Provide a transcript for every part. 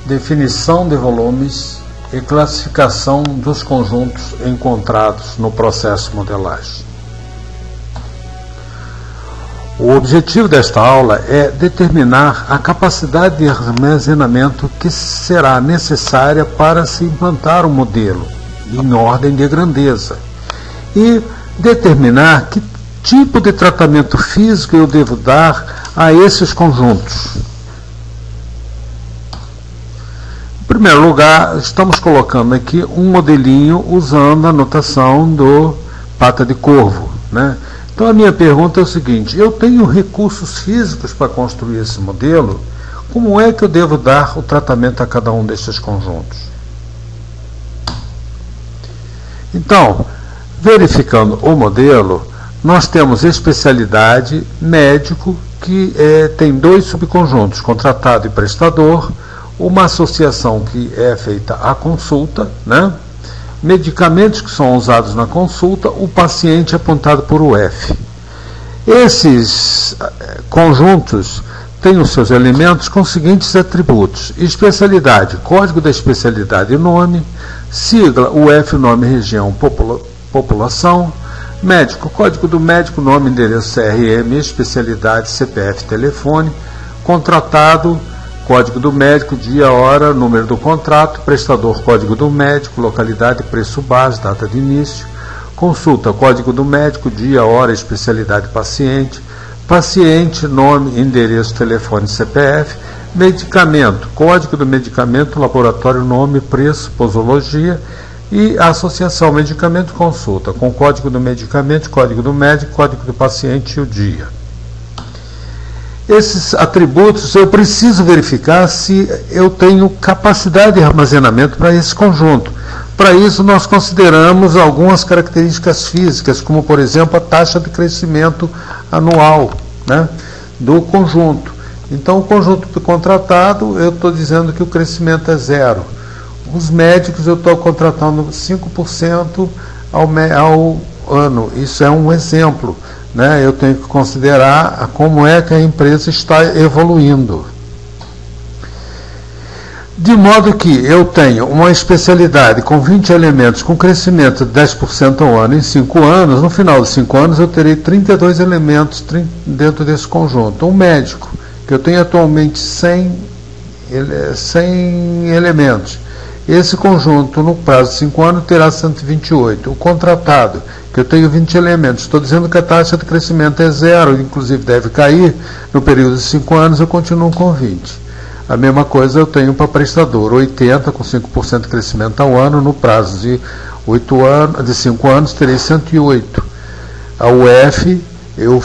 definição de volumes e classificação dos conjuntos encontrados no processo de modelagem. O objetivo desta aula é determinar a capacidade de armazenamento que será necessária para se implantar um modelo em ordem de grandeza e determinar que tipo de tratamento físico eu devo dar a esses conjuntos. Em primeiro lugar, estamos colocando aqui um modelinho usando a notação do pata de corvo, né? Então a minha pergunta é o seguinte: eu tenho recursos físicos para construir esse modelo? Como é que eu devo dar o tratamento a cada um desses conjuntos? Então, verificando o modelo, nós temos especialidade, médico, que tem dois subconjuntos, contratado e prestador, uma associação que é feita à consulta, né? Medicamentos que são usados na consulta, o paciente apontado por UF. Esses conjuntos têm os seus elementos com os seguintes atributos: especialidade, código da especialidade e nome, sigla, UF, nome, região, população, médico, código do médico, nome, endereço, CRM, especialidade, CPF, telefone, contratado, código do médico, dia, hora, número do contrato, prestador, código do médico, localidade, preço base, data de início, consulta, código do médico, dia, hora, especialidade, paciente, paciente, nome, endereço, telefone, CPF, medicamento, código do medicamento, laboratório, nome, preço, posologia, e a associação medicamento, consulta, com código do medicamento, código do médico, código do paciente e o dia. Esses atributos eu preciso verificar se eu tenho capacidade de armazenamento para esse conjunto. Para isso nós consideramos algumas características físicas, como por exemplo a taxa de crescimento anual, né, do conjunto. Então o conjunto contratado, eu estou dizendo que o crescimento é 0. Os médicos eu estou contratando 5% ao ano. Isso é um exemplo. Eu tenho que considerar como é que a empresa está evoluindo. De modo que eu tenho uma especialidade com 20 elementos, com crescimento de 10% ao ano em 5 anos, no final de 5 anos eu terei 32 elementos dentro desse conjunto. Um médico, que eu tenho atualmente 100 elementos. Esse conjunto, no prazo de 5 anos, terá 128. O contratado, que eu tenho 20 elementos, estou dizendo que a taxa de crescimento é 0, inclusive deve cair, no período de 5 anos eu continuo com 20. A mesma coisa eu tenho para prestador, 80, com 5% de crescimento ao ano, no prazo de 5 anos, terei 108. A UF, eu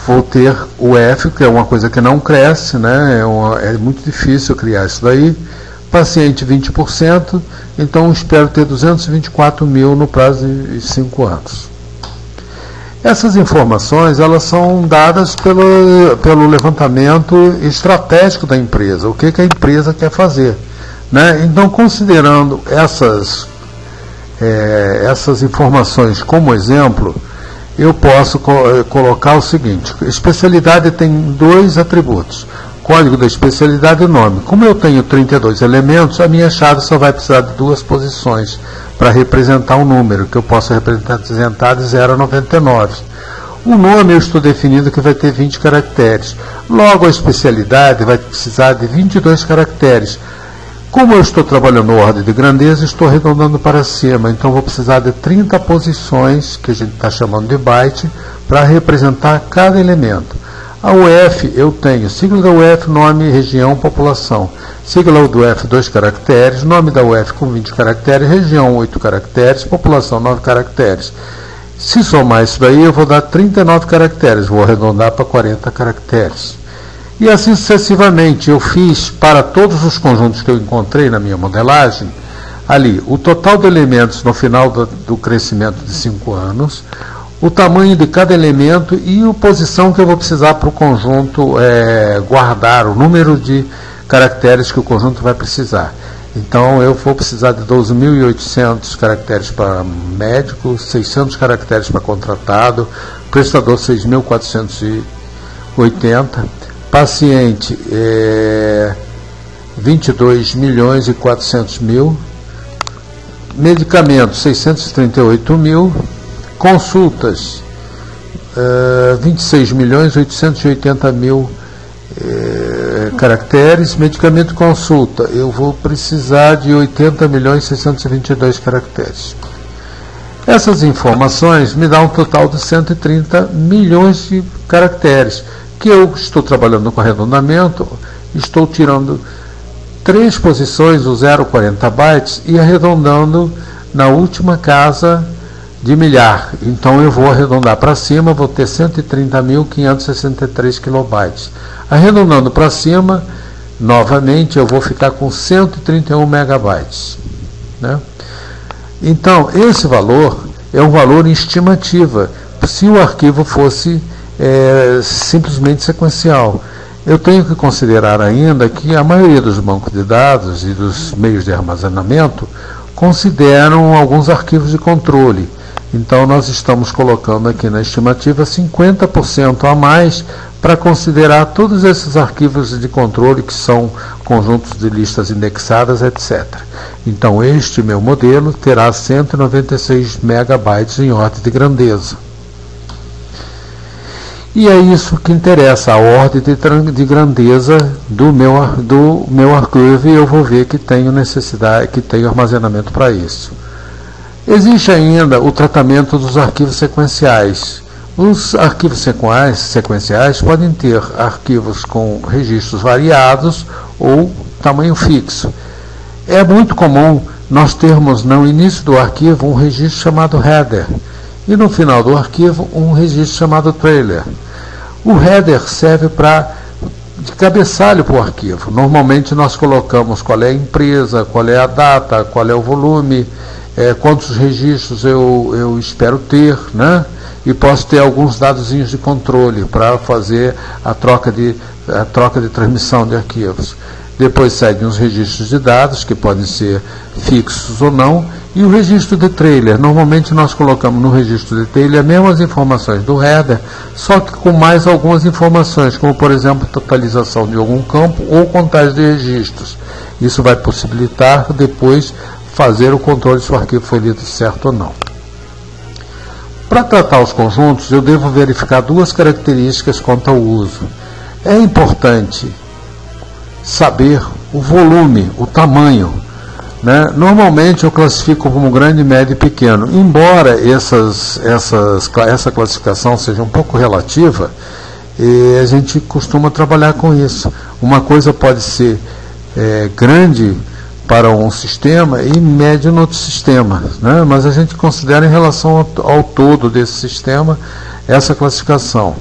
vou ter UF, que é uma coisa que não cresce, né? É muito difícil criar isso daí. Paciente 20%, então espero ter 224 mil no prazo de 5 anos. Essas informações elas são dadas pelo levantamento estratégico da empresa, o que a empresa quer fazer, né? Então, considerando essas informações como exemplo, eu posso colocar o seguinte: especialidade tem 2 atributos. Código da especialidade e nome. Como eu tenho 32 elementos, a minha chave só vai precisar de 2 posições para representar um número, que eu posso representar de 0 a 99. O nome eu estou definindo que vai ter 20 caracteres. Logo, a especialidade vai precisar de 22 caracteres. Como eu estou trabalhando em ordem de grandeza, estou arredondando para cima, então vou precisar de 30 posições, que a gente está chamando de byte, para representar cada elemento. A UF, eu tenho sigla da UF, nome, região, população. Sigla do UF, 2 caracteres, nome da UF com 20 caracteres, região, 8 caracteres, população, 9 caracteres. Se somar isso daí, eu vou dar 39 caracteres, vou arredondar para 40 caracteres. E assim sucessivamente, eu fiz para todos os conjuntos que eu encontrei na minha modelagem, ali, o total de elementos no final do crescimento de 5 anos, o tamanho de cada elemento e a posição que eu vou precisar para o conjunto guardar, o número de caracteres que o conjunto vai precisar. Então eu vou precisar de 12.800 caracteres para médico, 600 caracteres para contratado, prestador 6.480, paciente 22.400.000, medicamentos 638.000, consultas 26.880.000 caracteres, medicamento e consulta, eu vou precisar de 80.622 caracteres. Essas informações me dão um total de 130 milhões de caracteres, que eu estou trabalhando com arredondamento, estou tirando 3 posições, o 0,40 bytes, e arredondando na última casa de milhar. Então eu vou arredondar para cima, vou ter 130.563 kilobytes. Arredondando para cima, novamente, eu vou ficar com 131 megabytes. Né? Então, esse valor é um valor em estimativa, se o arquivo fosse simplesmente sequencial. Eu tenho que considerar ainda que a maioria dos bancos de dados e dos meios de armazenamento consideram alguns arquivos de controle. Então, nós estamos colocando aqui na estimativa 50% a mais para considerar todos esses arquivos de controle que são conjuntos de listas indexadas, etc. Então, este meu modelo terá 196 megabytes em ordem de grandeza. E é isso que interessa, a ordem de grandeza do meu arquivo, e eu vou ver que tenho necessidade, que tenho armazenamento para isso. Existe ainda o tratamento dos arquivos sequenciais. Os arquivos sequenciais podem ter arquivos com registros variados ou tamanho fixo. É muito comum nós termos no início do arquivo um registro chamado header e no final do arquivo um registro chamado trailer. O header serve de cabeçalho para o arquivo. Normalmente nós colocamos qual é a empresa, qual é a data, qual é o volume, quantos registros eu espero ter, né? E posso ter alguns dadozinhos de controle para fazer a troca de transmissão de arquivos. Depois seguem os registros de dados, que podem ser fixos ou não, e o registro de trailer. Normalmente nós colocamos no registro de trailer as mesmas informações do header, só que com mais algumas informações, como por exemplo totalização de algum campo ou contagem de registros. Isso vai possibilitar depois fazer o controle se o arquivo foi lido certo ou não. Para tratar os conjuntos, eu devo verificar 2 características quanto ao uso. É importante saber o volume, o tamanho. Né? Normalmente eu classifico como grande, médio e pequeno. Embora essa classificação seja um pouco relativa, a gente costuma trabalhar com isso. Uma coisa pode ser grande para um sistema e médio no outro sistema, né? Mas a gente considera em relação ao todo desse sistema essa classificação.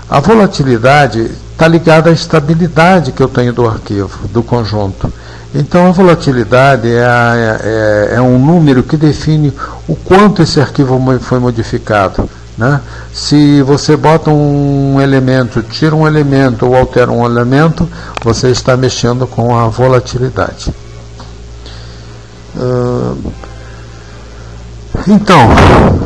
A volatilidade está ligada à estabilidade que eu tenho do arquivo, do conjunto. Então a volatilidade é um número que define o quanto esse arquivo foi modificado. Né? Se você bota um elemento, tira um elemento ou altera um elemento, você está mexendo com a volatilidade. Então,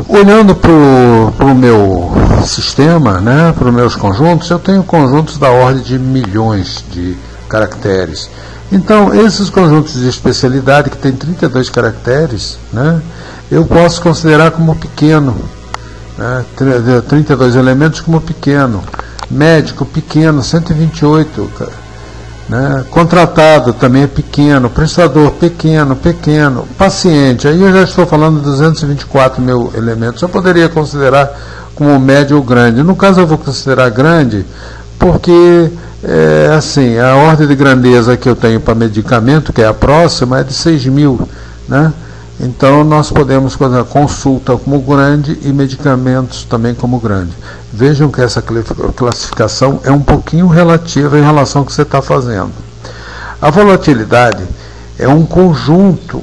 olhando para o meu sistema, né, para os meus conjuntos, eu tenho conjuntos da ordem de milhões de caracteres. Então, esses conjuntos de especialidade, que tem 32 caracteres, né, eu posso considerar como pequeno, né, 32 elementos como pequeno, médico pequeno, 128, né? Contratado também é pequeno, prestador pequeno, paciente, aí eu já estou falando de 224 mil elementos, eu poderia considerar como médio ou grande. No caso eu vou considerar grande porque assim, a ordem de grandeza que eu tenho para medicamento, que é a próxima, é de 6.000, né? Então nós podemos fazer a consulta como grande e medicamentos também como grande. Vejam que essa classificação é um pouquinho relativa em relação ao que você está fazendo. A volatilidade é um conjunto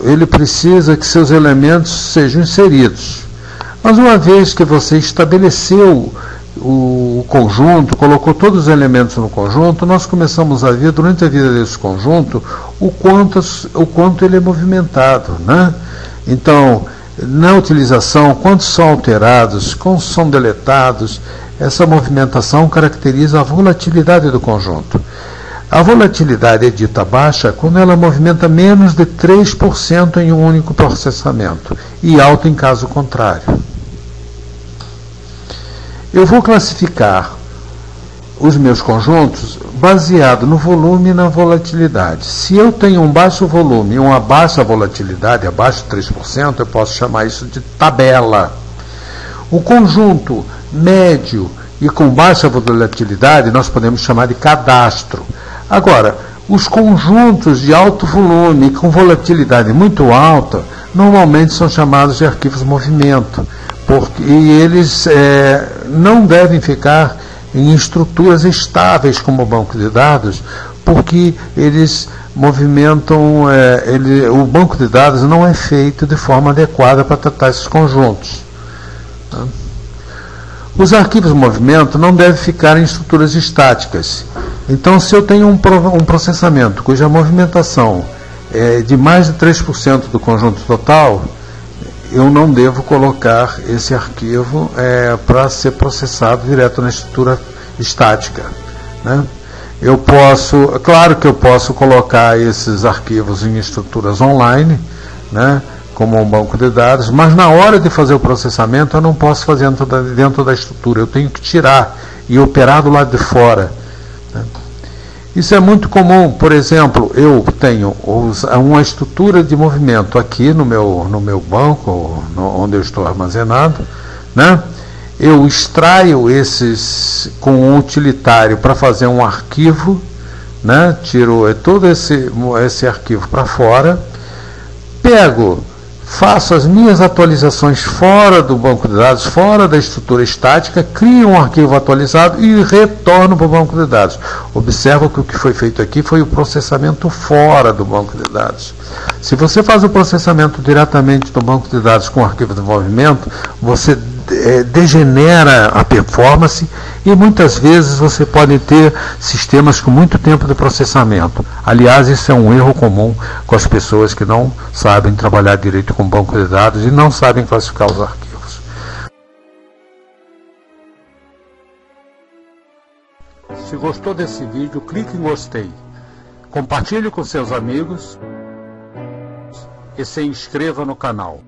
ele precisa que seus elementos sejam inseridos. Mas uma vez que você estabeleceu o conjunto, colocou todos os elementos no conjunto, nós começamos a ver durante a vida desse conjunto o quanto ele é movimentado, né? Então, na utilização, quantos são alterados, quantos são deletados, essa movimentação caracteriza a volatilidade do conjunto. A volatilidade é dita baixa quando ela movimenta menos de 3% em um único processamento e alta em caso contrário. Eu vou classificar os meus conjuntos baseado no volume e na volatilidade. Se eu tenho um baixo volume e uma baixa volatilidade, abaixo de 3%, eu posso chamar isso de tabela. O conjunto médio e com baixa volatilidade nós podemos chamar de cadastro. Agora, os conjuntos de alto volume e com volatilidade muito alta normalmente são chamados de arquivos movimento, e eles não devem ficar em estruturas estáveis como o banco de dados, porque eles movimentam, o banco de dados não é feito de forma adequada para tratar esses conjuntos. Tá? Os arquivos movimento não devem ficar em estruturas estáticas. Então, se eu tenho um processamento cuja movimentação é de mais de 3% do conjunto total, eu não devo colocar esse arquivo para ser processado direto na estrutura estática, né? Claro que eu posso colocar esses arquivos em estruturas online, né, como um banco de dados, mas na hora de fazer o processamento eu não posso fazer dentro da estrutura, eu tenho que tirar e operar do lado de fora, né? Isso é muito comum. Por exemplo, eu tenho uma estrutura de movimento aqui no meu banco, onde eu estou armazenado, né? Eu extraio esses com um utilitário para fazer um arquivo, né? Tiro todo esse arquivo para fora, faço as minhas atualizações fora do banco de dados, fora da estrutura estática, crio um arquivo atualizado e retorno para o banco de dados. Observa que o que foi feito aqui foi o processamento fora do banco de dados. Se você faz o processamento diretamente do banco de dados com arquivo de movimento, você degenera a performance e muitas vezes você pode ter sistemas com muito tempo de processamento. Aliás, isso é um erro comum com as pessoas que não sabem trabalhar direito com banco de dados e não sabem classificar os arquivos. Se gostou desse vídeo, clique em gostei, compartilhe com seus amigos e se inscreva no canal.